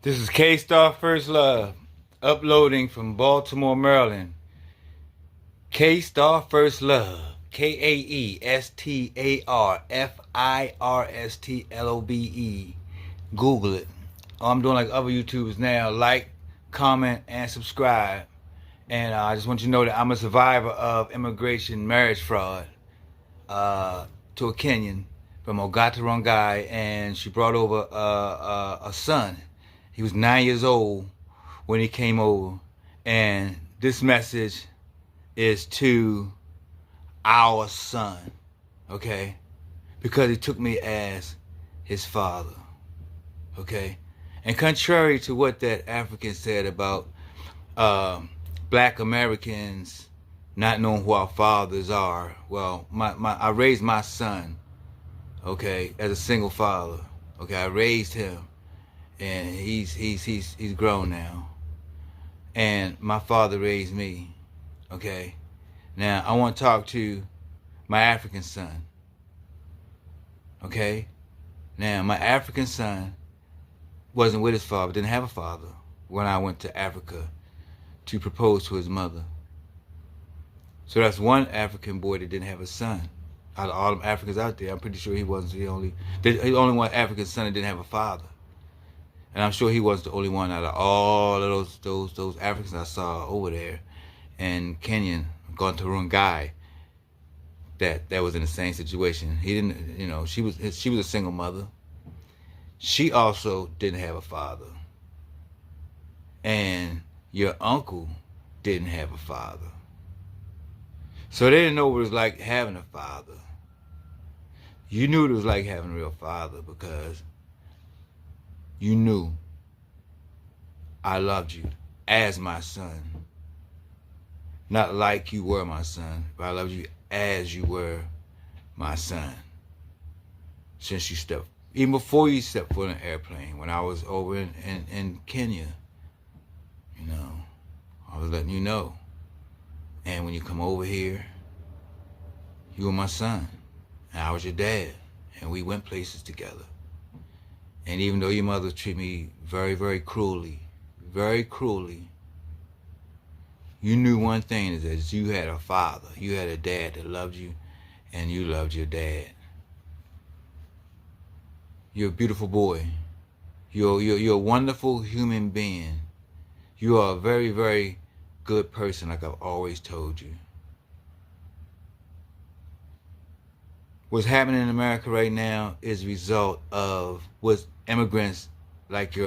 This is K-Star First Love, uploading from Baltimore, Maryland. K-Star First Love, KAESTARFIRSTLOVE. Google it. I'm doing like other YouTubers now. Like, comment, and subscribe. And I just want you to know that I'm a survivor of immigration marriage fraud to a Kenyan from Ongata Rongai, and she brought over a son. He was 9 years old when he came over, and this message is to our son, okay? Because he took me as his father, okay? And contrary to what that African said about black Americans not knowing who our fathers are, well, I raised my son, okay, as a single father. Okay, I raised him, and he's grown now. And my father raised me. Okay, now I want to talk to my African son. Okay, now my African son wasn't with his father, didn't have a father when I went to Africa to propose to his mother. So that's one African boy that didn't have a son. Out of all them Africans out there, I'm pretty sure he wasn't the only one African son that didn't have a father. And I'm sure he wasn't the only one out of all of those Africans I saw over there in Kenya, Ongata Rongai, that was in the same situation. He didn't, she was a single mother. She also didn't have a father. And your uncle didn't have a father. So they didn't know what it was like having a father. You knew it was like having a real father because you knew I loved you as my son. Not like you were my son, but I loved you as you were my son. Since you stepped, even before you stepped foot in an airplane, when I was over in Kenya, I was letting you know. And when you come over here, you were my son, and I was your dad, and we went places together. And even though your mother treated me very, very cruelly, you knew one thing, is that you had a father, you had a dad that loved you, and you loved your dad. You're a beautiful boy. You're a wonderful human being. You are a very, very good person, like I've always told you. What's happening in America right now is a result of what immigrants like your